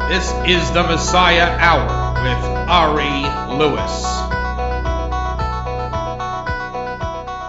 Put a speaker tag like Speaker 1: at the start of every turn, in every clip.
Speaker 1: This is the Messiah Hour with Ari Lewis.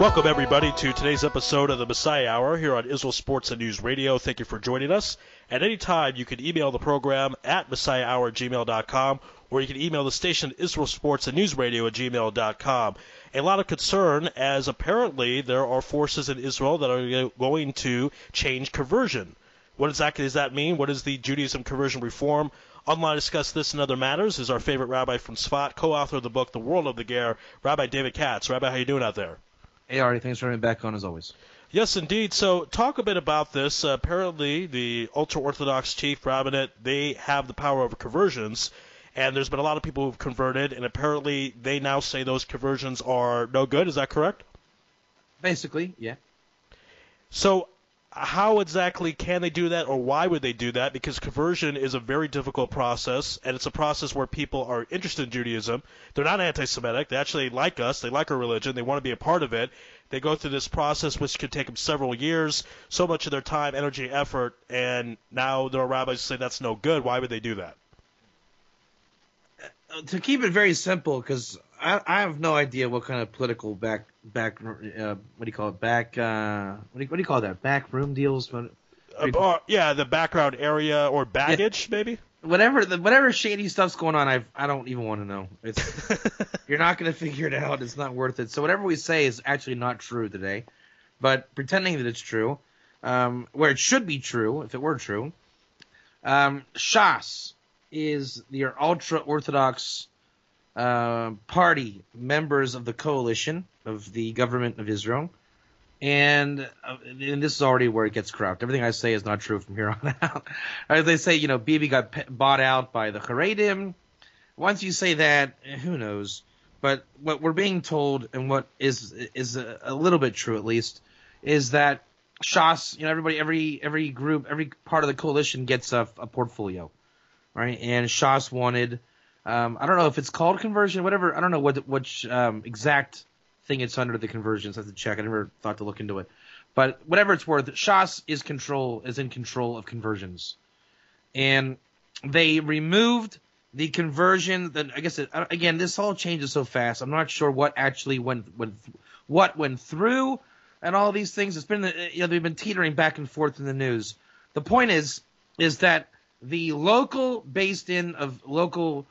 Speaker 2: Welcome, everybody, to today's episode of the Messiah Hour here on Israel Sports and News Radio. Thank you for joining us. At any time, you can email the program at messiahhour@gmail.com, or you can email the station Israel Sports and News Radio at gmail.com. A lot of concern, as apparently there are forces in Israel that are going to change conversion. What exactly does that mean? What is the Judaism conversion reform? Online to discuss this and other matters is our favorite rabbi from Tzfat, co-author of the book The World of the Ger, Rabbi David Katz. Rabbi, how you doing out there?
Speaker 3: Hey, Ari, thanks for having me back on as always.
Speaker 2: Yes, indeed. So talk a bit about this. Apparently, the ultra-Orthodox chief rabbinate, they have the power over conversions, and there's been a lot of people who've converted, and apparently they now say those conversions are no good. Is that correct?
Speaker 3: Basically, yeah.
Speaker 2: So how exactly can they do that, or why would they do that? Because conversion is a very difficult process, and it's a process where people are interested in Judaism. They're not anti-Semitic. They actually like us. They like our religion. They want to be a part of it. They go through this process, which could take them several years, so much of their time, energy, effort, and now there are rabbis who say that's no good. Why would they do that?
Speaker 3: To keep it very simple, because I have no idea what kind of political what do you call it, what do you call that, backroom deals?
Speaker 2: Yeah, the background area or baggage, maybe?
Speaker 3: Whatever shady stuff's going on, I don't even want to know. You're not going to figure it out. It's not worth it. So whatever we say is actually not true today, but pretending that it's true, where it should be true, if it were true. Shas is your ultra-Orthodox party members of the coalition of the government of Israel. And this is already where it gets corrupt. Everything I say is not true from here on out. As they say, Bibi got bought out by the Haredim. Once you say that, who knows? But what we're being told, and what is a little bit true at least, is that Shas, everybody, every group, every part of the coalition gets a portfolio, right? And Shas wanted, I don't know if it's called conversion, whatever. I don't know which exact thing it's under the conversions. I have to check. I never thought to look into it. But whatever it's worth, Shas is in control of conversions. And they removed the conversion. I guess, again, this all changes so fast. I'm not sure what actually went through and all these things. It's been, they've been teetering back and forth in the news. The point is that the local Beit Din of local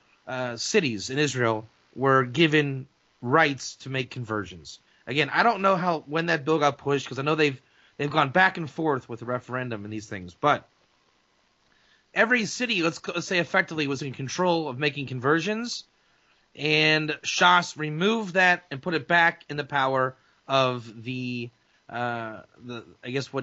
Speaker 3: cities in Israel were given rights to make conversions. Again, I don't know when that bill got pushed, because I know they've gone back and forth with the referendum and these things. But every city, let's say effectively, was in control of making conversions, and Shas removed that and put it back in the power of the I guess I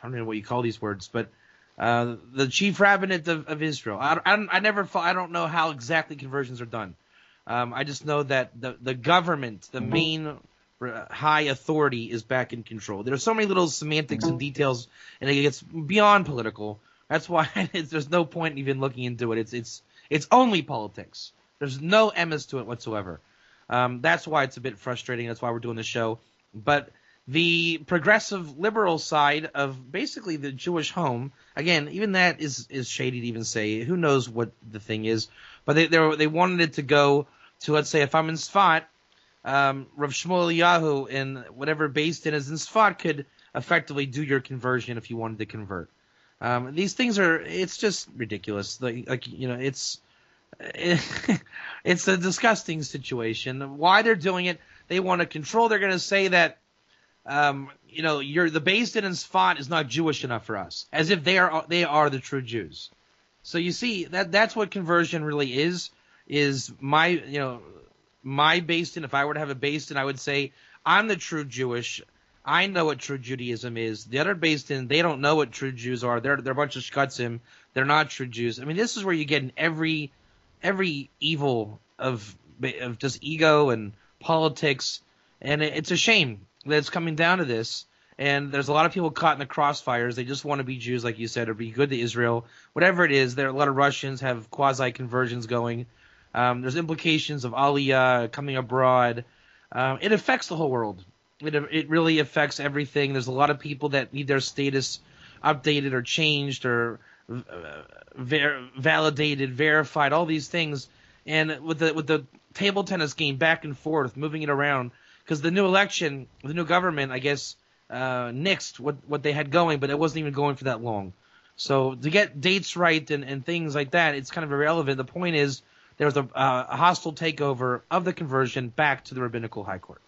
Speaker 3: don't know what you call these words, but the chief rabbinate of Israel. I don't know how exactly conversions are done. I just know that the government, the main high authority, is back in control. There are so many little semantics and details, and it gets beyond political. That's why there's no point even looking into it. It's only politics. There's no emes to it whatsoever. That's why it's a bit frustrating. That's why we're doing the show. But the progressive liberal side of basically the Jewish home, again, even that is shady to even say. Who knows what the thing is? But they wanted it to go to, let's say, if I'm in Tzfat, Rav Shmuel Eliyahu in whatever Beit Din is in Tzfat could effectively do your conversion if you wanted to convert. These things it's just ridiculous. It's a disgusting situation. Why they're doing it? They want to control. They're going to say that, the Beit Din in Tzfat is not Jewish enough for us, as if they are the true Jews. So you see that's what conversion really is my Beit Din. If I were to have a Beit Din, I would say I'm the true Jewish. I know what true Judaism is. The other Beit Din, they don't know what true Jews are. They're a bunch of shkatzim. They're not true Jews. I mean, this is where you get in every evil of just ego and politics, and it's a shame that it's coming down to this. And there's a lot of people caught in the crossfires. They just want to be Jews, like you said, or be good to Israel. Whatever it is, there are a lot of Russians have quasi-conversions going. There's implications of Aliyah coming abroad. It affects the whole world. It really affects everything. There's a lot of people that need their status updated or changed or validated, verified, all these things, and with the table tennis game back and forth, moving it around, because the new election, the new government, I guess, nixed what they had going, but it wasn't even going for that long. So to get dates right and things like that, it's kind of irrelevant. The point is there was a hostile takeover of the conversion back to the Rabbinical High Court.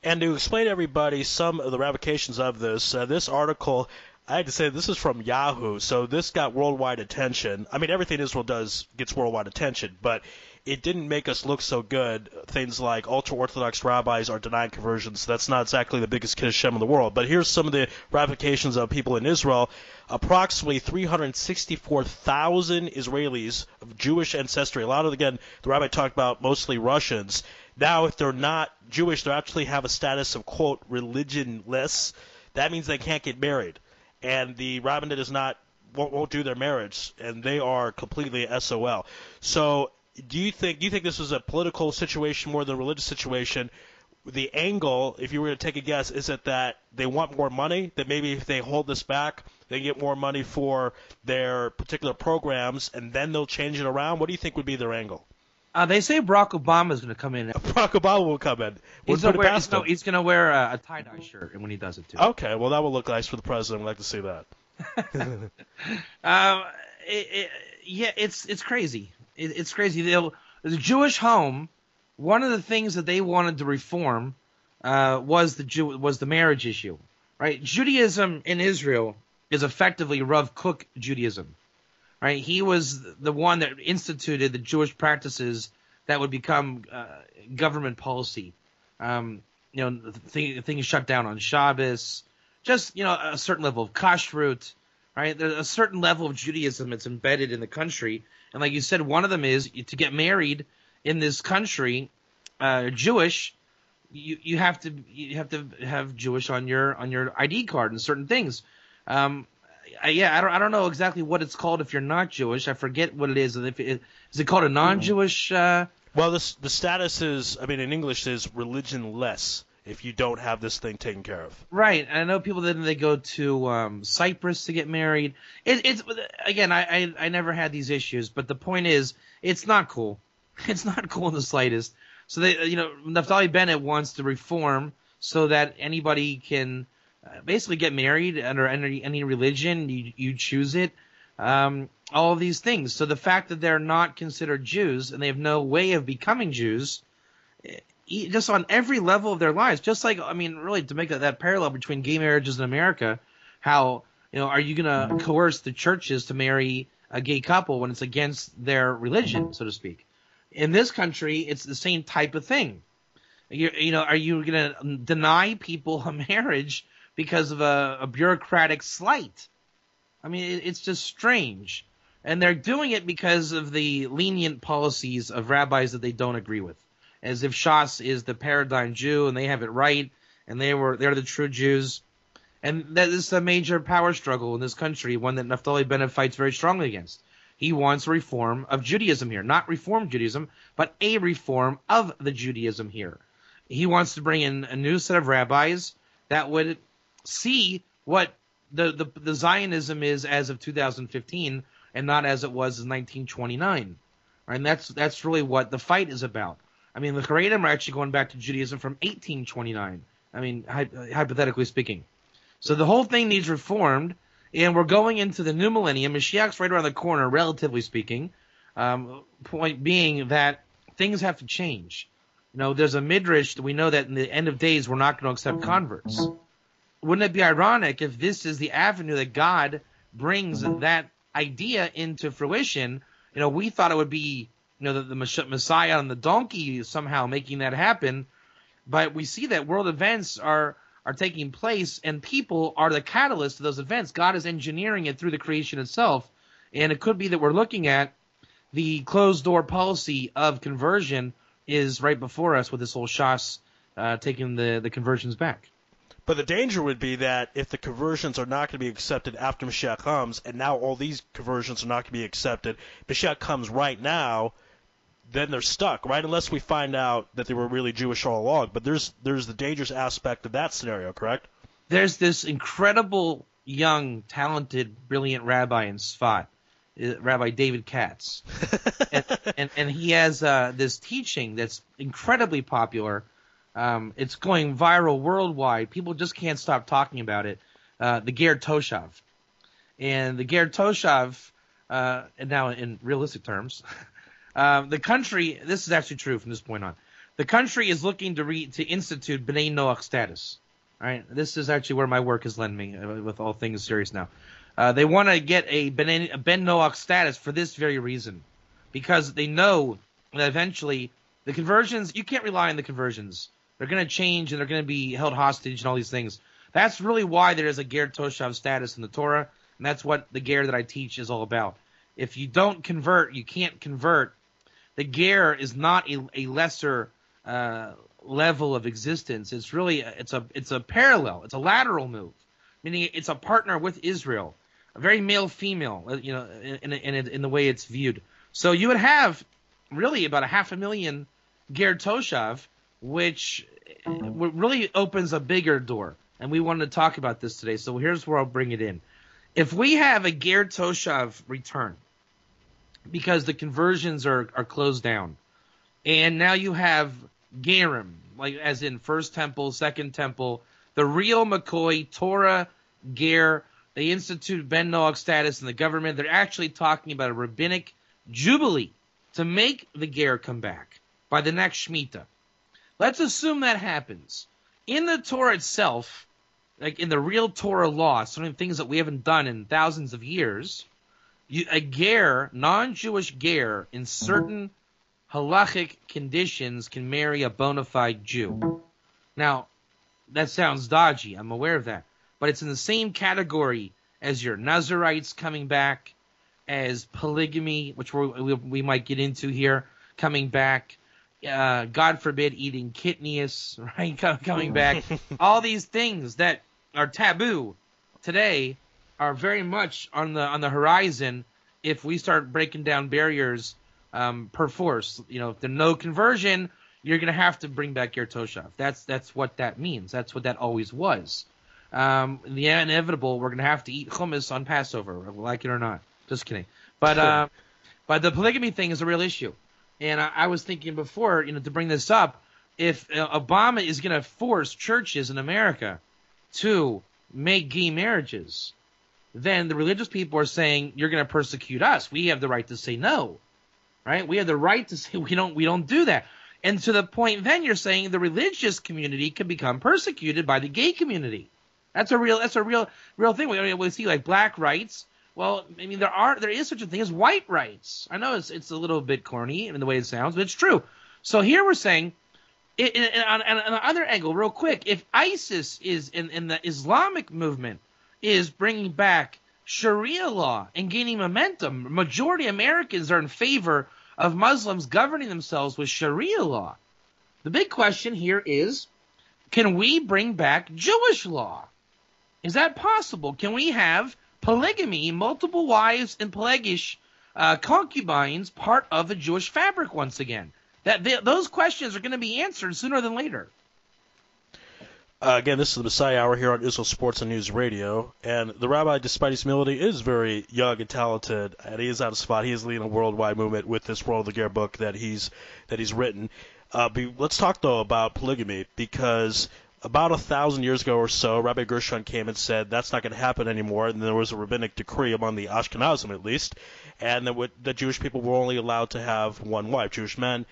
Speaker 2: And to explain to everybody some of the ramifications of this article, I had to say this is from Yahoo, so this got worldwide attention. I mean, everything Israel does gets worldwide attention, but it didn't make us look so good. Things like ultra-Orthodox rabbis are denying conversions. That's not exactly the biggest Kiddush Shem in the world. But here's some of the ramifications of people in Israel. Approximately 364,000 Israelis of Jewish ancestry. A lot of, again, the rabbi talked about mostly Russians. Now, if they're not Jewish, they actually have a status of, quote, religionless. That means they can't get married. And the rabbinate won't do their marriage, and they are completely SOL. So do you think this is a political situation more than a religious situation? The angle, if you were to take a guess, is it that they want more money, that maybe if they hold this back, they get more money for their particular programs, and then they'll change it around? What do you think would be their angle?
Speaker 3: They say Barack Obama is going to come in.
Speaker 2: Barack Obama will come in.
Speaker 3: He's going to wear a tie-dye shirt when he does it, too.
Speaker 2: Okay, well, that will look nice for the president. We'd like to see that.
Speaker 3: It's crazy. It's crazy. The Jewish home, one of the things that they wanted to reform was the marriage issue, right? Judaism in Israel is effectively Rav Kook Judaism, right? He was the one that instituted the Jewish practices that would become government policy. Things shut down on Shabbos, just a certain level of kashrut, right? There's a certain level of Judaism that's embedded in the country. And like you said, one of them is to get married in this country, Jewish. You have to have Jewish on your ID card and certain things. I don't know exactly what it's called if you're not Jewish. I forget what it is. Is it called a non-Jewish?
Speaker 2: Well, the status is, in English, is religionless if you don't have this thing taken care of.
Speaker 3: Right. I know people that they go to Cyprus to get married. It's again, I never had these issues, but the point is, it's not cool. It's not cool in the slightest. So Naftali Bennett wants to reform so that anybody can basically get married under any religion. You choose it. All of these things. So the fact that they're not considered Jews and they have no way of becoming Jews, just on every level of their lives, just like, really to make that parallel between gay marriages in America, how, are you going to coerce the churches to marry a gay couple when it's against their religion, so to speak? In this country, it's the same type of thing. Are you going to deny people a marriage because of a bureaucratic slight? It's just strange. And they're doing it because of the lenient policies of rabbis that they don't agree with. As if Shas is the paradigm Jew and they have it right, and they're the true Jews. And that is a major power struggle in this country, one that Naftali Bennett fights very strongly against. He wants a reform of Judaism here. Not reform Judaism, but a reform of the Judaism here. He wants to bring in a new set of rabbis that would see what the Zionism is as of 2015 and not as it was in 1929. Right? And that's really what the fight is about. The Haredim are actually going back to Judaism from 1829. Hypothetically speaking. So the whole thing needs reformed, and we're going into the new millennium. Mashiach's right around the corner, relatively speaking. Point being that things have to change. There's a midrash that we know that in the end of days we're not going to accept converts. Wouldn't it be ironic if this is the avenue that God brings that idea into fruition? We thought it would be the Messiah on the donkey somehow making that happen, but we see that world events are taking place, and people are the catalyst to those events. God is engineering it through the creation itself, and it could be that we're looking at the closed-door policy of conversion is right before us with this whole Shas taking the conversions back.
Speaker 2: But the danger would be that if the conversions are not going to be accepted after Mashiach comes, and now all these conversions are not going to be accepted, Mashiach comes right now, then they're stuck, right? Unless we find out that they were really Jewish all along. But there's the dangerous aspect of that scenario, correct?
Speaker 3: There's this incredible, young, talented, brilliant rabbi in Sfat. Rabbi David Katz, and he has this teaching that's incredibly popular. It's going viral worldwide. People just can't stop talking about it. The Ger Toshav, and the Ger Toshav, and now in realistic terms, the country. This is actually true from this point on. The country is looking to institute B'nai Noach status. All right, this is actually where my work has led me with all things serious now. They want to get a Ben Noach status for this very reason, because they know that eventually the conversions, you can't rely on the conversions. They're going to change and they're going to be held hostage and all these things. That's really why there is a Ger Toshav status in the Torah, and that's what the Ger that I teach is all about. If you don't convert, you can't convert. The Ger is not a lesser level of existence. It's really it's a parallel. It's a lateral move, meaning it's a partner with Israel, a very male-female, in the way it's viewed. So you would have really about 500,000 Ger Toshav, which really opens a bigger door. And we wanted to talk about this today. So here's where I'll bring it in. If we have a Ger Toshav return, because the conversions are closed down, and now you have Gerim, like as in First Temple, Second Temple, the real McCoy, Torah, Ger, they institute Ben Noach status in the government. They're actually talking about a rabbinic jubilee to make the Ger come back by the next Shemitah. Let's assume that happens. In the Torah itself, like in the real Torah law, some of the things that we haven't done in thousands of years, a Ger, non-Jewish Ger, in certain halachic conditions can marry a bona fide Jew. Now, that sounds dodgy. I'm aware of that. But it's in the same category as your Nazarites coming back, as polygamy, which we might get into here, coming back. God forbid eating kitnius, right? Coming back. All these things that are taboo today are very much on the horizon if we start breaking down barriers per force. If there's no conversion, you're going to have to bring back Ger Toshav. That's what that means. That's what that always was. The inevitable, we're going to have to eat hummus on Passover, like it or not. Just kidding. But the polygamy thing is a real issue. And I was thinking before, to bring this up, if Obama is going to force churches in America to make gay marriages, then the religious people are saying, you're going to persecute us. We have the right to say no, right? We have the right to say we don't do that. And to the point then you're saying the religious community can become persecuted by the gay community. That's a real thing. We see like black rights. Well, I mean, there is such a thing as white rights. I know it's a little bit corny in the way it sounds, but it's true. So here we're saying, on the other angle, real quick, if ISIS is in the Islamic movement is bringing back Sharia law and gaining momentum, majority Americans are in favor of Muslims governing themselves with Sharia law. The big question here is, can we bring back Jewish law? Is that possible? Can we have polygamy, multiple wives, and plagish concubines part of the Jewish fabric once again? Those questions are going to be answered sooner than later.
Speaker 2: Again, this is the Messiah Hour here on Israel Sports and News Radio, and the rabbi, despite his humility, is very young and talented, and he is on the spot. He is leading a worldwide movement with this World of the Ger book that he's written. Let's talk, though, about polygamy, because about 1,000 years ago or so, Rabbi Gershon came and said that's not going to happen anymore, and there was a rabbinic decree among the Ashkenazim, at least, and that Jewish people were only allowed to have one wife, Jewish men.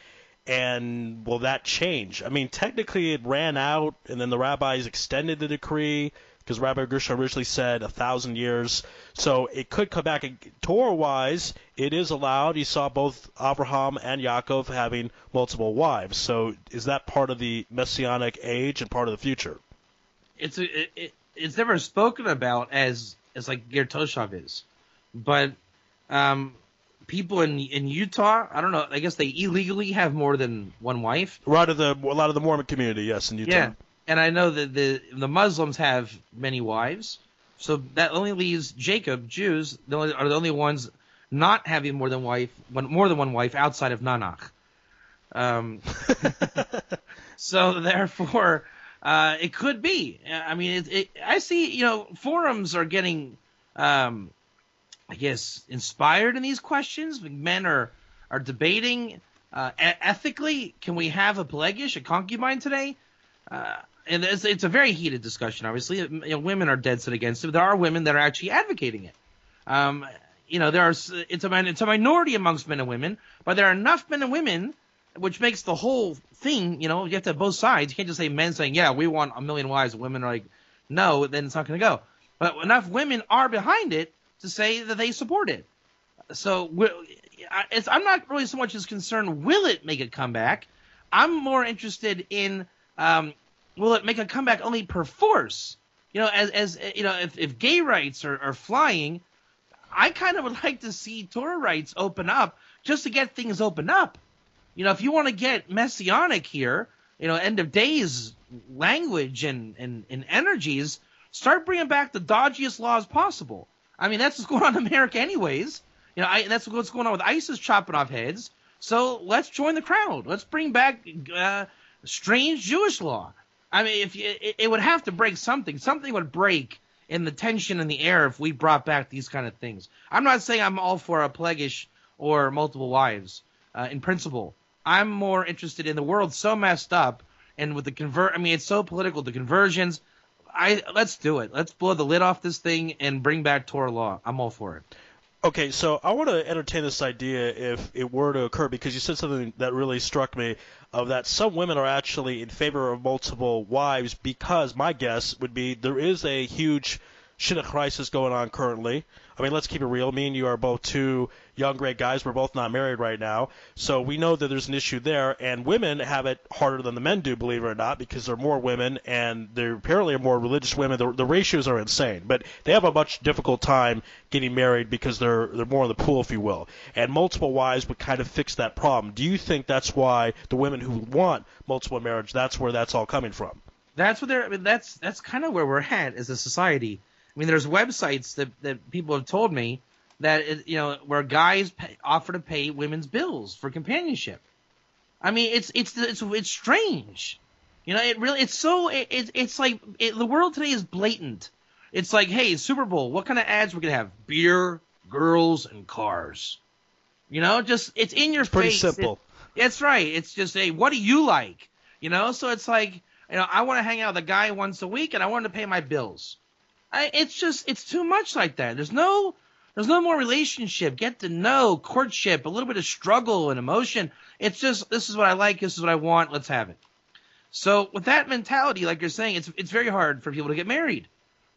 Speaker 2: And will that change? I mean, technically it ran out, and then the rabbis extended the decree, because Rabbi Gershon originally said 1,000 years. So it could come back. Torah-wise, it is allowed. You saw both Abraham and Yaakov having multiple wives. So is that part of the Messianic age and part of the future?
Speaker 3: It's never spoken about as like Ger Toshav is. But people in Utah, I don't know, I guess they illegally have more than one wife.
Speaker 2: A lot of the Mormon community, yes, in Utah. Yeah.
Speaker 3: And I know that the Muslims have many wives, so that only leaves Jacob, Jews, are the only ones not having more than one wife outside of Nanach. So therefore, it could be. I mean, I see. Forums are getting I guess, inspired in these questions. Men are debating ethically. Can we have a pelagish, a concubine today? And it's a very heated discussion. Obviously, women are dead set against it. There are women that are actually advocating it. It's a minority amongst men and women, but there are enough men and women, which makes the whole thing. You have to have both sides. You can't just say men saying, "Yeah, we want a million wives," and women are like, "No," then it's not going to go. But enough women are behind it to say that they support it. So I'm not really so much as concerned, will it make a comeback? I'm more interested in, will it make a comeback only per force? If gay rights are flying, I kind of would like to see Torah rights open up just to get things opened up. If you want to get messianic here, end of days language and energies, start bringing back the dodgiest laws possible. I mean, that's what's going on in America anyways. That's what's going on with ISIS chopping off heads. So let's join the crowd. Let's bring back strange Jewish law. I mean, it would have to break something. Something would break in the tension in the air if we brought back these kind of things. I'm not saying I'm all for a pelagish or multiple wives in principle. I'm more interested in the world so messed up, and with it's so political, the conversions. Let's do it. Let's blow the lid off this thing and bring back Torah law. I'm all for it.
Speaker 2: Okay, so I want to entertain this idea if it were to occur, because you said something that really struck me, of that some women are actually in favor of multiple wives, because my guess would be there is a huge shidduch crisis going on currently. I mean, let's keep it real. Me and you are both two young, great guys. We're both not married right now. So we know that there's an issue there. And women have it harder than the men do, believe it or not, because there are more women, and there apparently are more religious women. The ratios are insane. But they have a much difficult time getting married because they're more in the pool, if you will. And multiple wives would kind of fix that problem. Do you think that's why the women who want multiple marriage, that's where that's all coming from?
Speaker 3: That's kind of where we're at as a society. I mean, there's websites that people have told me that where guys offer to pay women's bills for companionship. I mean, it's strange. It's like the world today is blatant. It's like, hey, Super Bowl, what kind of ads we're gonna have? Beer, girls, and cars. It's in your face.
Speaker 2: Pretty simple.
Speaker 3: That's right. It's just, hey, what do you like? So it's like, I want to hang out with a guy once a week, and I want to pay my bills. It's too much like that. There's no more relationship, get to know, courtship, a little bit of struggle and emotion. It's just, this is what I like, this is what I want, let's have it. So with that mentality, like you're saying, it's very hard for people to get married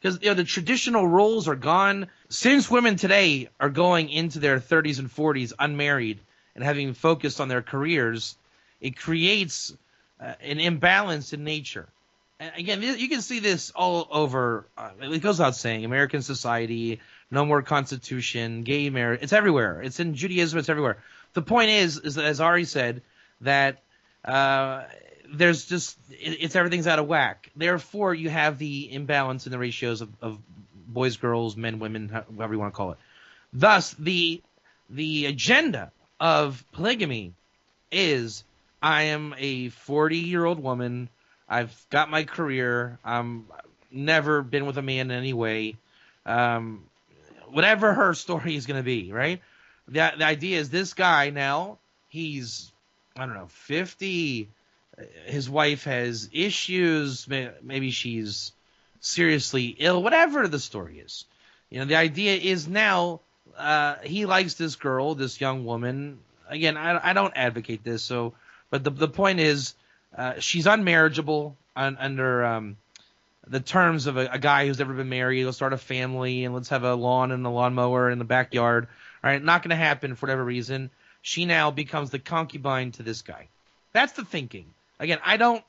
Speaker 3: because the traditional roles are gone. Since women today are going into their 30s and 40s unmarried and having focused on their careers, it creates an imbalance in nature. Again, you can see this all over. It goes without saying, American society, no more Constitution, gay marriage. It's everywhere. It's in Judaism. It's everywhere. The point is that, as Ari said, that there's just everything's out of whack. Therefore, you have the imbalance in the ratios of boys, girls, men, women, however you want to call it. Thus, the agenda of polygamy is: I am a 40-year-old woman. I've got my career. I'm never been with a man in any way. Whatever her story is going to be, right? The idea is this guy now, he's, 50. His wife has issues. Maybe she's seriously ill. Whatever the story is. The idea is now he likes this girl, this young woman. Again, I don't advocate this. But the point is, she's unmarriageable under the terms of a guy who's never been married. He'll start a family and let's have a lawn and a lawnmower in the backyard. All right, not going to happen for whatever reason. She now becomes the concubine to this guy. That's the thinking. Again, I don't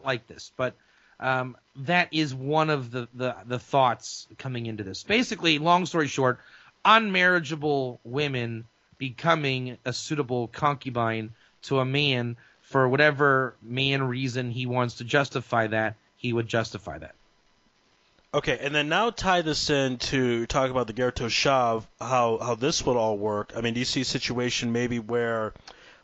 Speaker 3: like this, but that is one of the thoughts coming into this. Basically, long story short, unmarriageable women becoming a suitable concubine to a man. For whatever man reason he wants to justify that, he would justify that.
Speaker 2: Okay, and then now tie this in to talk about the Ger Toshav, how this would all work. I mean, do you see a situation maybe where,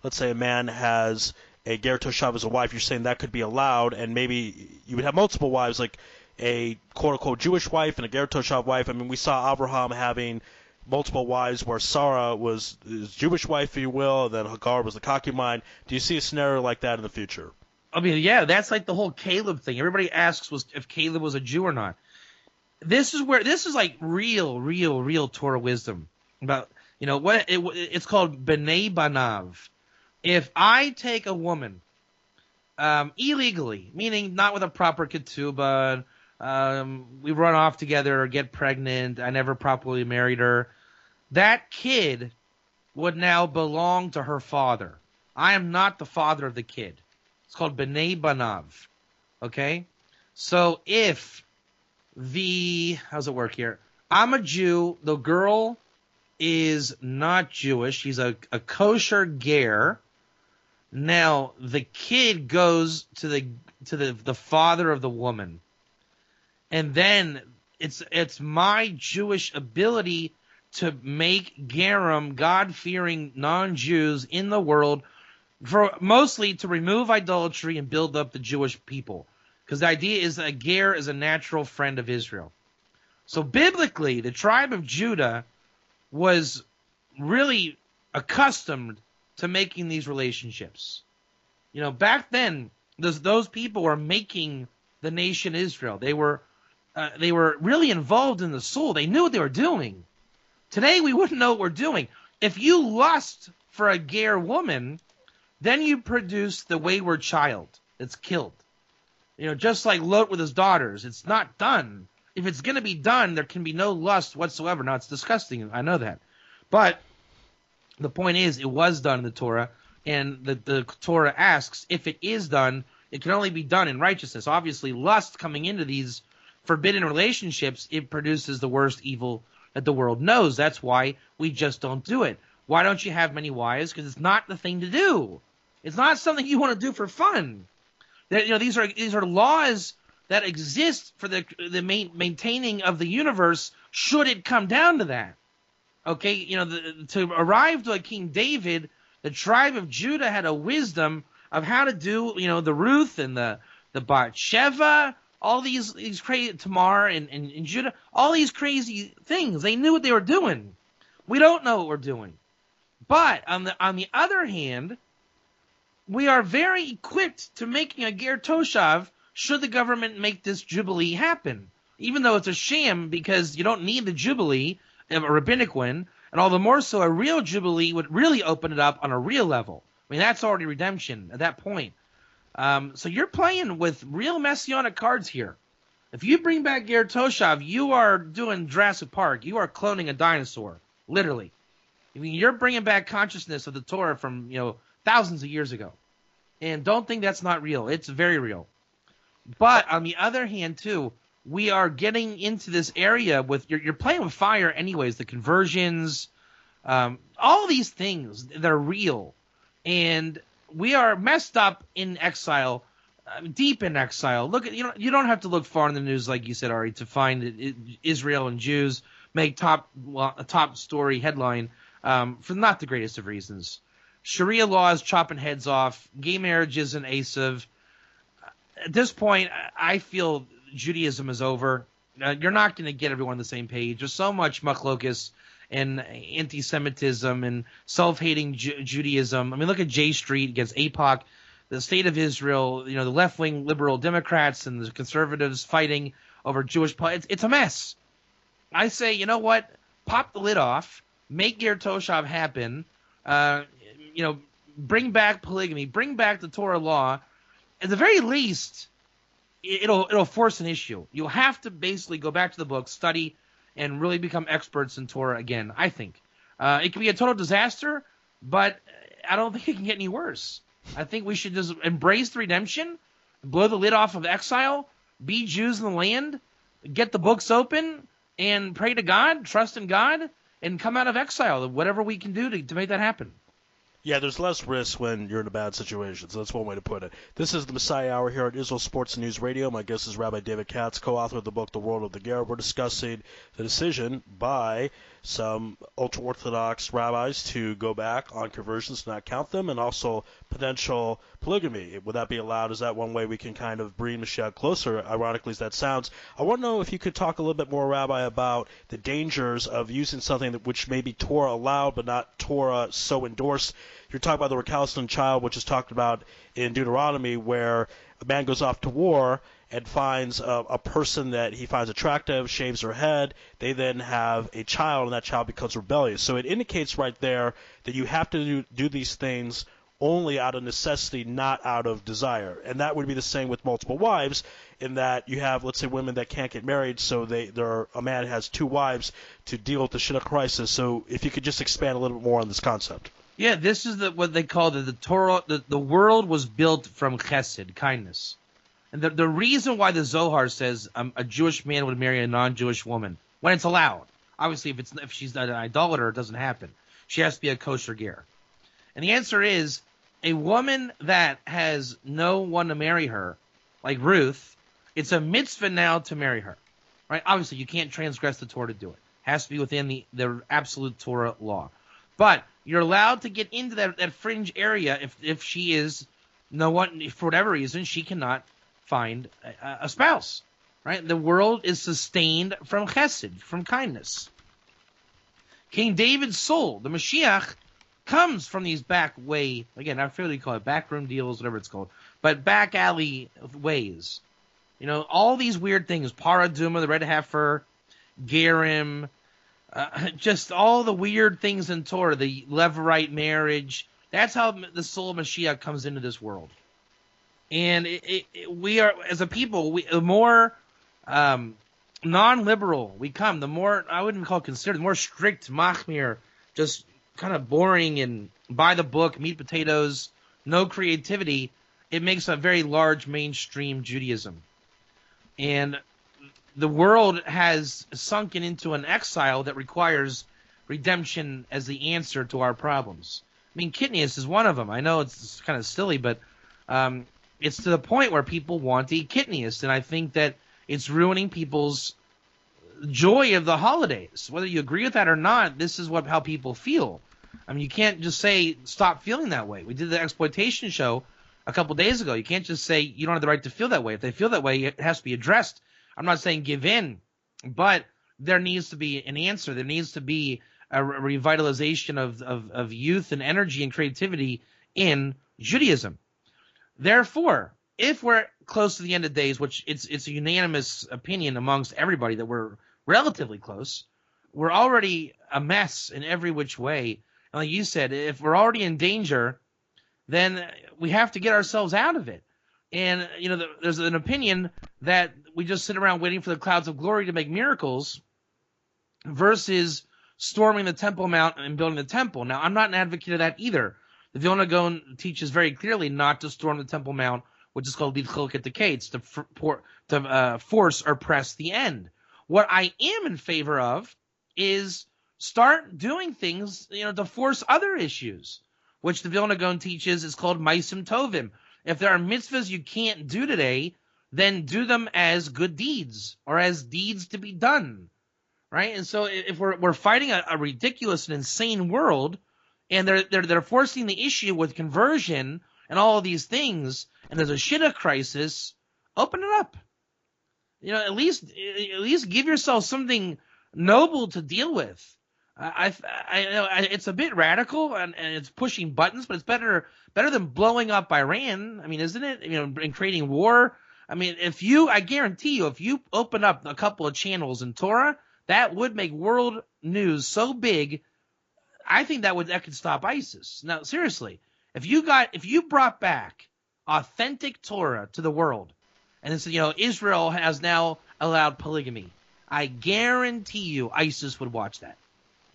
Speaker 2: let's say a man has a Ger Toshav as a wife, you're saying that could be allowed, and maybe you would have multiple wives, like a quote-unquote Jewish wife and a Ger Toshav wife. I mean, we saw Abraham having multiple wives, where Sarah was his Jewish wife, if you will, and then Hagar was the concubine. Do you see a scenario like that in the future?
Speaker 3: I mean, yeah, that's like the whole Caleb thing. Everybody asks if Caleb was a Jew or not. This is like real Torah wisdom about, what it's called B'nai Banav. If I take a woman illegally, meaning not with a proper ketubah, we run off together or get pregnant, I never properly married her, that kid would now belong to her father. I am not the father of the kid. It's called B'nai Banav. Okay? So if how's it work here? I'm a Jew. The girl is not Jewish. She's a kosher ger. Now the kid goes to the father of the woman, and then it's my Jewish ability to make gerim, God-fearing non-Jews in the world, for mostly to remove idolatry and build up the Jewish people. Because the idea is that a ger is a natural friend of Israel. So biblically, the tribe of Judah was really accustomed to making these relationships. Back then, those people were making the nation Israel. They were really involved in the soul. They knew what they were doing. Today, we wouldn't know what we're doing. If you lust for a ger woman, then you produce the wayward child that's killed. Just like Lot with his daughters, it's not done. If it's going to be done, there can be no lust whatsoever. Now, it's disgusting. I know that. But the point is, it was done in the Torah, and the Torah asks, if it is done, it can only be done in righteousness. Obviously, lust coming into these forbidden relationships, it produces the worst evil that the world knows. That's why we just don't do it. Why don't you have many wives? Because it's not the thing to do. It's not something you want to do for fun. These are laws that exist for the maintaining of the universe. Should it come down to that, okay? To arrive to a King David, the tribe of Judah had a wisdom of how to do, the Ruth and the Bathsheba, all these crazy Tamar and Judah, all these crazy things. They knew what they were doing. We don't know what we're doing, but on the other hand, we are very equipped to making a ger toshav should the government make this jubilee happen. Even though it's a sham, because you don't need the jubilee, a rabbinic one, and all the more so a real jubilee would really open it up on a real level. I mean, that's already redemption at that point. So you're playing with real messianic cards here. If you bring back ger toshav, you are doing Jurassic Park. You are cloning a dinosaur, literally. I mean, you're bringing back consciousness of the Torah from, thousands of years ago. And don't think that's not real. It's very real. But on the other hand, too, we are getting into this area with you're playing with fire anyways. The conversions, all these things, they're real. And we are messed up in exile, deep in exile. Look at you don't have to look far in the news, like you said, Ari, to find that Israel and Jews make a top story headline for not the greatest of reasons. Sharia laws chopping heads off, gay marriages in Asav. At this point, I feel Judaism is over. You're not going to get everyone on the same page. There's so much machlokus and anti-Semitism and self-hating Judaism. I mean, look at J Street against AIPAC, the state of Israel, the left-wing liberal Democrats and the conservatives fighting over Jewish – it's a mess. I say, you know what? Pop the lid off. Make ger toshav happen. Bring back polygamy. Bring back the Torah law. At the very least, it'll force an issue. You'll have to basically go back to the book, study, and really become experts in Torah again, I think. It can be a total disaster, but I don't think it can get any worse. I think we should just embrace the redemption, blow the lid off of exile, be Jews in the land, get the books open, and pray to God, trust in God, and come out of exile, whatever we can do to make that happen.
Speaker 2: Yeah, there's less risk when you're in a bad situation, so that's one way to put it. This is the Messiah Hour here at Israel Sports and News Radio. My guest is Rabbi David Katz, co-author of the book The World of the Ger. We're discussing the decision by some ultra-Orthodox rabbis to go back on conversions, not count them, and also potential polygamy. Would that be allowed? Is that one way we can kind of bring Mashiach closer, ironically as that sounds? I want to know if you could talk a little bit more, Rabbi, about the dangers of using something which may be Torah allowed but not Torah so endorsed. You're talking about the recalcitrant child, which is talked about in Deuteronomy, where a man goes off to war and finds a person that he finds attractive, shaves her head. They then have a child, and that child becomes rebellious. So it indicates right there that you have to do these things only out of necessity, not out of desire. And that would be the same with multiple wives, in that you have, let's say, women that can't get married, so a man has two wives to deal with the shidduch crisis. So if you could just expand a little bit more on this concept.
Speaker 3: Yeah, this is what they call the Torah. The world was built from chesed, kindness. And the reason why the Zohar says a Jewish man would marry a non-Jewish woman, when it's allowed. Obviously, if she's an idolater, it doesn't happen. She has to be a kosher ger. And the answer is, a woman that has no one to marry her, like Ruth, it's a mitzvah now to marry her. Right? Obviously, you can't transgress the Torah to do it. It has to be within the absolute Torah law. But you're allowed to get into that fringe area if she is no one, for whatever reason, she cannot find a spouse. Right? The world is sustained from chesed, from kindness. King David's soul, the Mashiach, comes from these back way, again, I forget what you call it, backroom deals, whatever it's called, but back alley ways. You know, all these weird things, paraduma, the red heifer, gerim, just all the weird things in Torah, the Levirate marriage. That's how the soul of Mashiach comes into this world. And we are, as a people, the more non-liberal we come, the more, I wouldn't call it considered, the more strict, machmir, just kind of boring and by the book, meat potatoes, no creativity, it makes a very large mainstream Judaism. And the world has sunken into an exile that requires redemption as the answer to our problems. I mean, kitnius is one of them. I know it's kind of silly, but it's to the point where people want to eat kitnius, and I think that it's ruining people's joy of the holidays. Whether you agree with that or not, this is how people feel. I mean, you can't just say stop feeling that way. We did the exploitation show a couple days ago. You can't just say you don't have the right to feel that way. If they feel that way, it has to be addressed. I'm not saying give in, but there needs to be an answer. There needs to be a revitalization of youth and energy and creativity in Judaism. Therefore, if we're close to the end of days, which it's a unanimous opinion amongst everybody that we're relatively close, we're already a mess in every which way. And like you said, if we're already in danger, then we have to get ourselves out of it. And, you know, there's an opinion that we just sit around waiting for the clouds of glory to make miracles versus storming the Temple Mount and building the temple. Now, I'm not an advocate of that either. The Vilna Gaon teaches very clearly not to storm the Temple Mount, which is called Lidchok et Dekates, to force or press the end. What I am in favor of is start doing things, you know, to force other issues, which the Vilna Gaon teaches is called Maisim Tovim. If there are mitzvahs you can't do today, then do them as good deeds or as deeds to be done, right? And so if we're fighting a ridiculous and insane world, and they're forcing the issue with conversion and all of these things, and there's a shidduch crisis, open it up. You know, at least give yourself something noble to deal with. I know it's a bit radical and it's pushing buttons, but it's better than blowing up Iran. I mean, isn't it? You know, and creating war. I mean, I guarantee you, if you open up a couple of channels in Torah, that would make world news so big. I think that could stop ISIS. Now, seriously, if you brought back authentic Torah to the world, and it's, you know, Israel has now allowed polygamy, I guarantee you ISIS would watch that.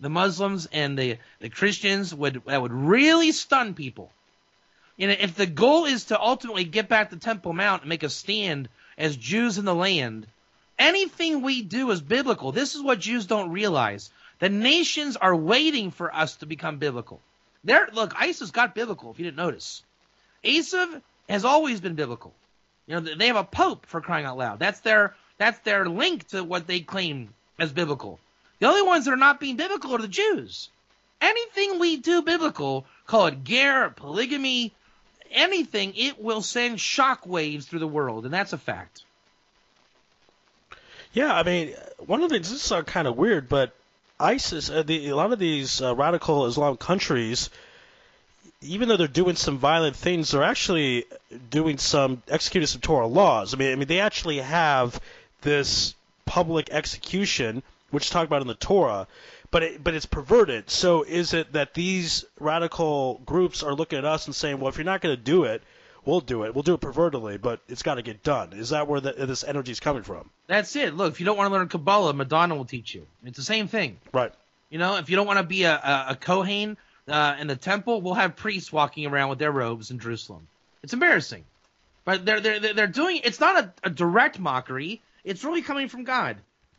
Speaker 3: The Muslims and the Christians that would really stun people. You know, if the goal is to ultimately get back to Temple Mount and make a stand as Jews in the land, anything we do is biblical. This is what Jews don't realize. The nations are waiting for us to become biblical. Look, ISIS got biblical, if you didn't notice. Esav has always been biblical. You know, they have a pope, for crying out loud. That's their link to what they claim as biblical. The only ones that are not being biblical are the Jews. Anything we do biblical, call it ger, polygamy, anything, it will send shockwaves through the world, and that's a fact.
Speaker 2: Yeah, I mean, one of the things, this is kind of weird, but ISIS, a lot of these radical Islam countries, even though they're doing some violent things, they're actually executing some Torah laws. I mean, they actually have this public execution, which is talked about in the Torah, but it's perverted. So is it that these radical groups are looking at us and saying, well, if you're not going to do it, we'll do it. We'll do it pervertedly, but it's got to get done. Is that where this energy is coming from?
Speaker 3: That's it. Look, if you don't want to learn Kabbalah, Madonna will teach you. It's the same thing.
Speaker 2: Right.
Speaker 3: If you don't want to be a Kohen in the temple, we'll have priests walking around with their robes in Jerusalem. It's embarrassing. But they're doing it's not a direct mockery. It's really coming from God.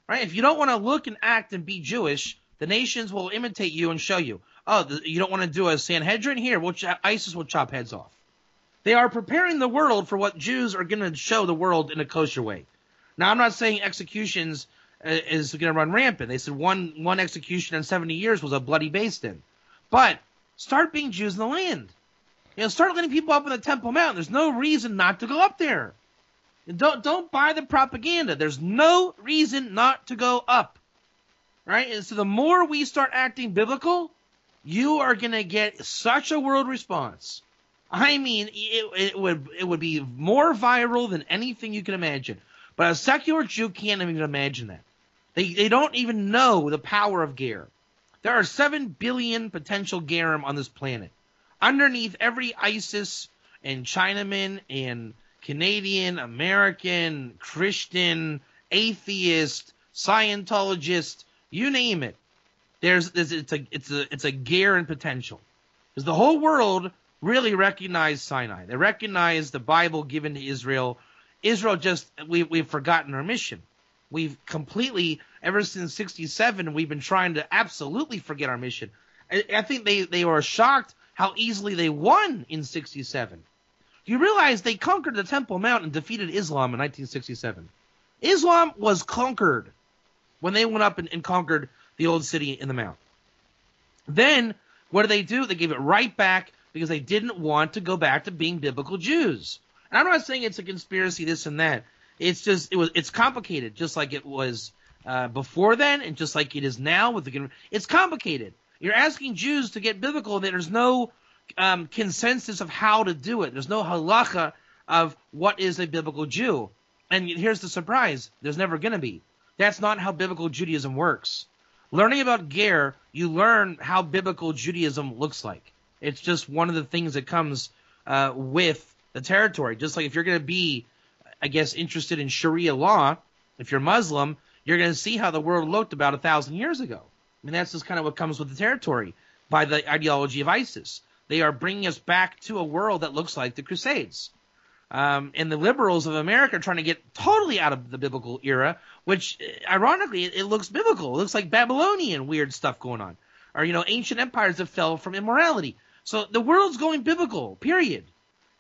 Speaker 3: Right? If you don't want to look and act and be Jewish, the nations will imitate you and show you. Oh, you don't want to do a Sanhedrin? Here, ISIS will chop heads off. They are preparing the world for what Jews are going to show the world in a kosher way. Now, I'm not saying executions is going to run rampant. They said one execution in 70 years was a bloody Beit Din. But start being Jews in the land. Start letting people up on the Temple Mount. There's no reason not to go up there. Don't buy the propaganda. There's no reason not to go up. Right? And so the more we start acting biblical, you are going to get such a world response. I mean, it would be more viral than anything you can imagine. But a secular Jew can't even imagine that. They don't even know the power of ger. There are 7 billion potential gerim on this planet. Underneath every ISIS and Chinaman and Canadian, American, Christian, atheist, Scientologist, you name it. It's a ger in potential. Because the whole world really recognized Sinai. They recognized the Bible given to Israel. Israel we've forgotten our mission. We've completely, ever since 67, we've been trying to absolutely forget our mission. I think they were shocked how easily they won in 67. You realize they conquered the Temple Mount and defeated Islam in 1967. Islam was conquered when they went up and conquered the old city in the Mount. Then, what did? They gave it right back because they didn't want to go back to being biblical Jews. And I'm not saying it's a conspiracy, this and that. It's complicated, just like it was before then, and just like it is now it's complicated. You're asking Jews to get biblical, and there's no consensus of how to do it. There's no halacha of what is a biblical Jew. And here's the surprise: there's never going to be. That's not how biblical Judaism works. Learning about ger, you learn how biblical Judaism looks like. It's just one of the things that comes with the territory. Just like if you're going to be, I guess, interested in Sharia law, if you're Muslim, you're going to see how the world looked about 1,000 years ago. I mean, that's just kind of what comes with the territory by the ideology of ISIS. They are bringing us back to a world that looks like the Crusades. And the liberals of America are trying to get totally out of the biblical era, which, ironically, it looks biblical. It looks like Babylonian weird stuff going on. Or, ancient empires that fell from immorality. So the world's going biblical, period.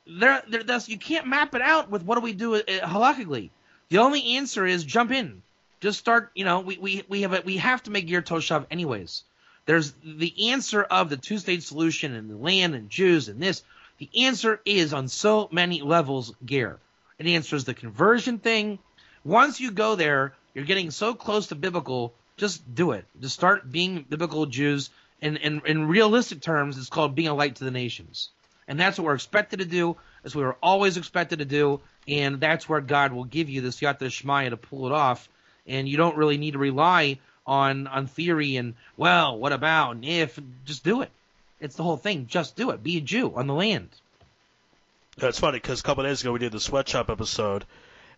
Speaker 3: You can't map it out with what do we do halakhically. The only answer is jump in. Just start, we have to make Ger Toshav anyways. There's the answer of the two-state solution and the land and Jews and this. The answer is on so many levels ger. It answers the conversion thing. Once you go there, you're getting so close to biblical, just do it. Just start being biblical Jews. In realistic terms, it's called being a light to the nations. And that's what we're expected to do. That's what we're always expected to do. And that's where God will give you this Yata Shmaya to pull it off. And you don't really need to rely on theory and, well, what about, and if, just do it. It's the whole thing. Just do it. Be a Jew on the land.
Speaker 2: It's funny because a couple of days ago we did the sweatshop episode,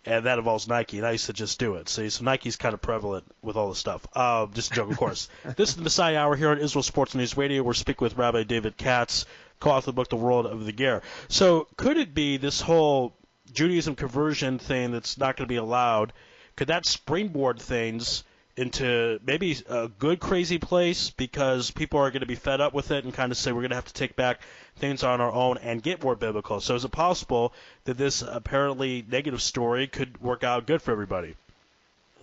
Speaker 2: and that involves Nike, and I used to just do it. See, so Nike's kind of prevalent with all the stuff. Just a joke, of course. This is the Messiah Hour here on Israel Sports News Radio. We're speaking with Rabbi David Katz, co-author of the book The World of the Ger. So could it be this whole Judaism conversion thing that's not going to be allowed, could that springboard things into maybe a good crazy place because people are going to be fed up with it and kind of say we're going to have to take back things on our own and get more biblical? So is it possible that this apparently negative story could work out good for everybody?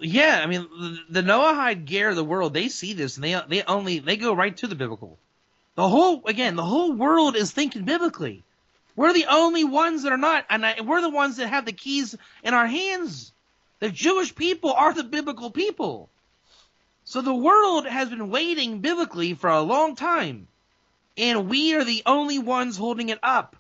Speaker 3: Yeah, I mean, the Noahide Ger of the world, they see this and they go right to the biblical. The whole world is thinking biblically. We're the only ones that are not, and we're the ones that have the keys in our hands. The Jewish people are the biblical people. So the world has been waiting biblically for a long time, and we are the only ones holding it up,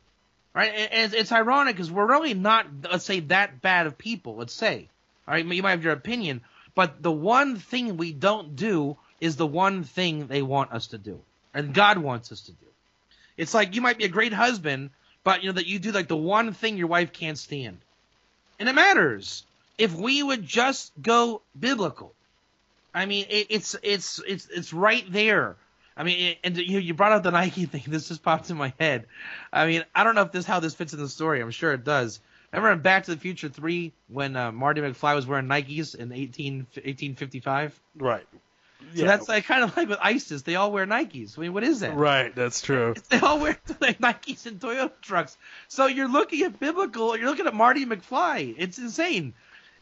Speaker 3: right? And it's ironic because we're really not, let's say, that bad of people. Let's say, all right, you might have your opinion, but the one thing we don't do is the one thing they want us to do, and God wants us to do. It's like you might be a great husband, but that you do like the one thing your wife can't stand, and it matters. If we would just go biblical, I mean, it's right there. I mean, and you brought up the Nike thing. This just popped in my head. I mean, I don't know if how this fits in the story. I'm sure it does. Remember in Back to the Future 3 when Marty McFly was wearing Nikes in 1855?
Speaker 2: Right.
Speaker 3: So that's like kind of like with ISIS. They all wear Nikes. I mean, what is that?
Speaker 2: Right, that's true.
Speaker 3: They all wear Nikes and Toyota trucks. So you're looking at biblical. You're looking at Marty McFly. It's insane.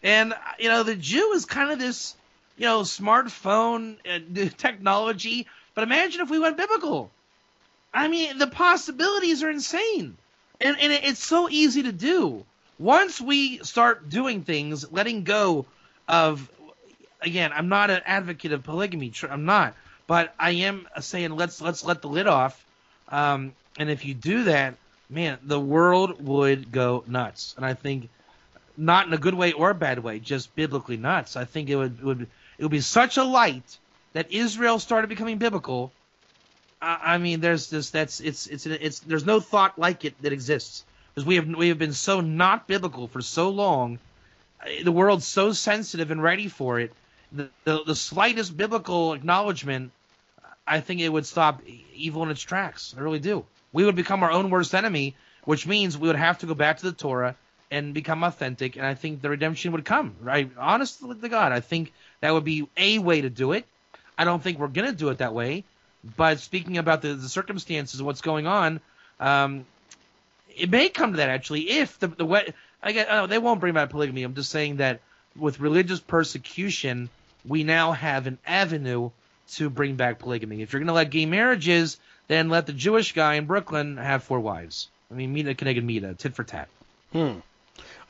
Speaker 3: And the Jew is kind of this smartphone technology. But imagine if we went biblical. I mean, the possibilities are insane. And it's so easy to do. Once we start doing things, letting go of, again, I'm not an advocate of polygamy. I'm not. But I am saying let's let the lid off. And if you do that, man, the world would go nuts. And I think not in a good way or a bad way, just biblically nuts. I think it would be such a light that Israel started becoming biblical. I mean, there's no thought like it that exists, because we have been so not biblical for so long. The world's so sensitive and ready for it. The slightest biblical acknowledgement, I think it would stop evil in its tracks. I really do. We would become our own worst enemy, which means we would have to go back to the Torah and become authentic, and I think the redemption would come. Right? Honestly to God, I think that would be a way to do it. I don't think we're going to do it that way. But speaking about the circumstances of what's going on, it may come to that actually if the way they won't bring back polygamy. I'm just saying that with religious persecution, we now have an avenue to bring back polygamy. If you're going to let gay marriages, then let the Jewish guy in Brooklyn have 4 wives. I mean, Mida Keneged Mida, tit for tat.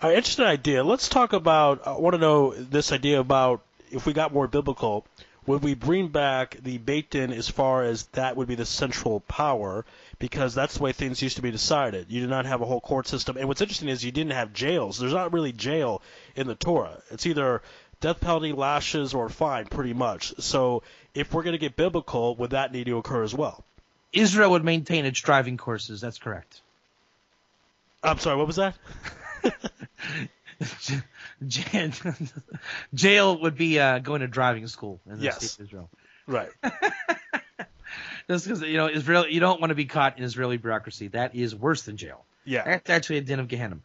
Speaker 2: Interesting idea. Let's talk about, I want to know this idea about if we got more biblical, would we bring back the Beit Din as far as that would be the central power, because that's the way things used to be decided. You did not have a whole court system. And what's interesting is you didn't have jails. There's not really jail in the Torah. It's either death penalty, lashes, or fine, pretty much. So if we're going to get biblical, would that need to occur as well?
Speaker 3: Israel would maintain its driving courses. That's correct.
Speaker 2: I'm sorry, what was that?
Speaker 3: Jail would be going to driving school in the state of Israel. Right. Just because Israel, you don't want to be caught in Israeli bureaucracy. That is worse than jail.
Speaker 2: Yeah,
Speaker 3: that's actually a din of Gehenna.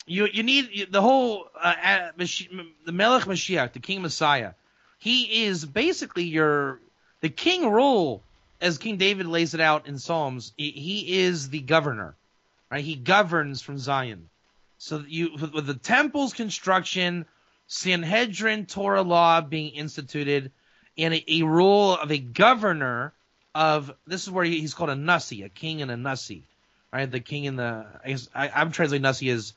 Speaker 3: You need the whole the Melech Mashiach, the King Messiah. He is basically the king role, as King David lays it out in Psalms. He is the governor, right? He governs from Zion. So with the temple's construction, Sanhedrin Torah law being instituted, and a rule of a governor of, this is where he's called a Nasi, a king and a Nasi, right? The king and I'm translating Nasi as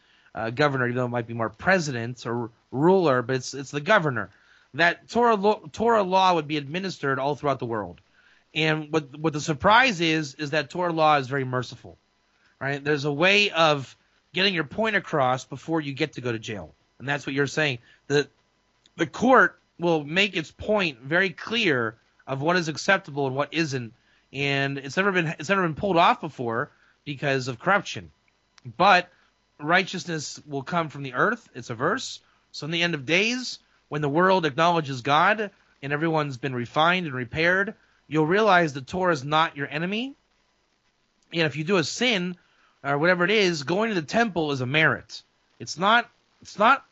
Speaker 3: governor, even though it might be more president or ruler, but it's the governor. That Torah law would be administered all throughout the world. And what the surprise is that Torah law is very merciful, right? There's a way of getting your point across before you get to go to jail. And that's what you're saying. The court will make its point very clear of what is acceptable and what isn't. And it's never been pulled off before because of corruption. But righteousness will come from the earth. It's a verse. So in the end of days, when the world acknowledges God and everyone's been refined and repaired, you'll realize the Torah is not your enemy. And if you do a sin or whatever it is, going to the temple is a merit. It's not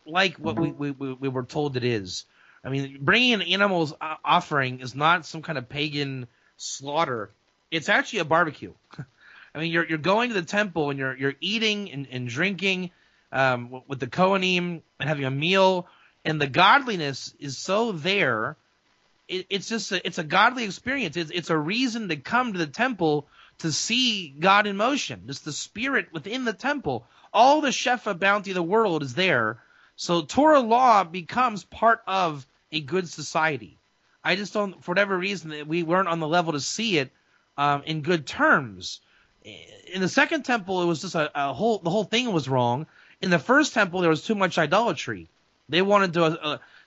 Speaker 3: like what we were told it is. I mean, bringing an animal's offering is not some kind of pagan slaughter. It's actually a barbecue. I mean, you're going to the temple and you're eating and drinking with the Kohanim and having a meal. and the godliness is so there. It's a godly experience. It's a reason to come to the temple to see God in motion. Just the spirit within the temple. All the shefa bounty of the world is there. So Torah law becomes part of a good society. I just don't, for whatever reason, we weren't on the level to see it in good terms. In the second temple, it was just the whole thing was wrong. In the first temple, there was too much idolatry. They wanted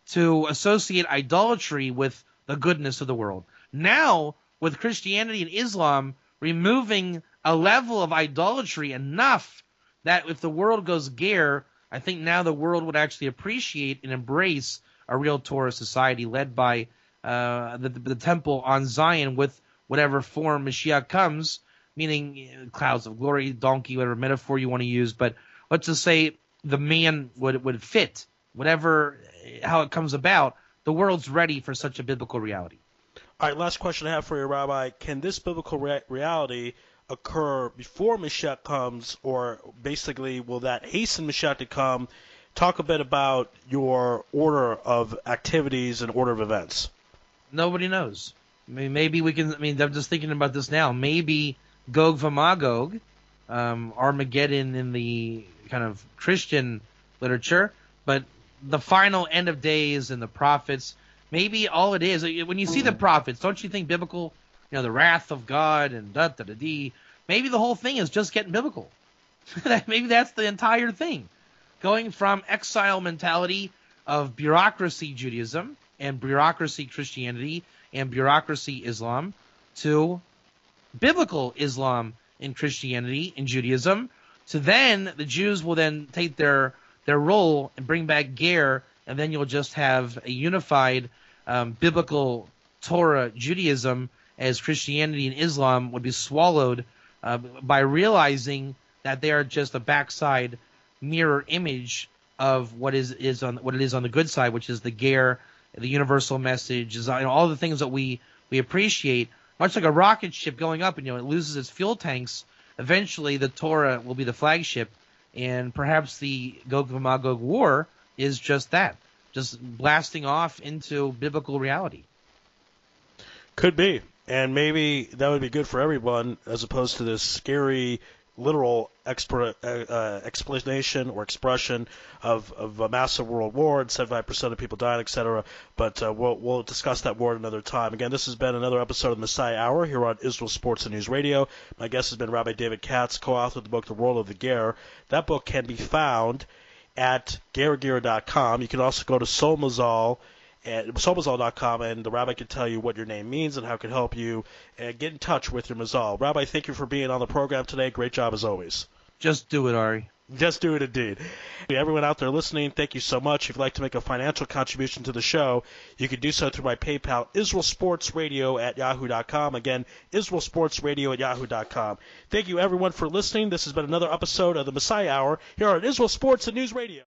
Speaker 3: to associate idolatry with the goodness of the world. Now, with Christianity and Islam removing a level of idolatry enough that if the world goes ger, I think now the world would actually appreciate and embrace a real Torah society led by the temple on Zion with whatever form Mashiach comes, meaning clouds of glory, donkey, whatever metaphor you want to use. But let's just say the man would fit, whatever, how it comes about. The world's ready for such a biblical reality.
Speaker 2: All right, last question I have for you, Rabbi. Can this biblical reality occur before Mashiach comes, or basically will that hasten Mashiach to come? Talk a bit about your order of activities and order of events.
Speaker 3: Nobody knows. I mean, maybe we can. I mean, I'm just thinking about this now. Maybe Gog v'Magog, Armageddon in the kind of Christian literature, but the final end of days and the prophets. Maybe all it is, when you see the prophets, don't you think biblical? You know, the wrath of God and da-da-da-dee. Maybe the whole thing is just getting biblical. Maybe that's the entire thing. Going from exile mentality of bureaucracy Judaism and bureaucracy Christianity and bureaucracy Islam to biblical Islam and Christianity and Judaism, to then the Jews will then take their role and bring back ger, and then you'll just have a unified biblical Torah Judaism, as Christianity and Islam would be swallowed by realizing that they are just a backside mirror image of what it is on the good side, which is the ger, the universal message, all the things that we appreciate. Much like a rocket ship going up, and it loses its fuel tanks. Eventually, the Torah will be the flagship, and perhaps the Gog and Magog war is just that, just blasting off into biblical reality.
Speaker 2: Could be, and maybe that would be good for everyone, as opposed to this scary, literal explanation or expression of a massive world war and 75% of people dying, etc. But we'll discuss that more at another time. Again, this has been another episode of the Messiah Hour here on Israel Sports and News Radio. My guest has been Rabbi David Katz, co-author of the book The World of the Ger. That book can be found at geragera.com. You can also go to Solmazal at solmazal.com, and the rabbi can tell you what your name means and how it can help you, and get in touch with your mazal. Rabbi, thank you for being on the program today. Great job as always.
Speaker 3: Just do it, Ari.
Speaker 2: Just do it indeed. Everyone out there listening, thank you so much. If you'd like to make a financial contribution to the show, you can do so through my PayPal, IsraelSportsRadio@yahoo.com. Again, IsraelSportsRadio@yahoo.com. Thank you, everyone, for listening. This has been another episode of the Messiah Hour here on Israel Sports and News Radio.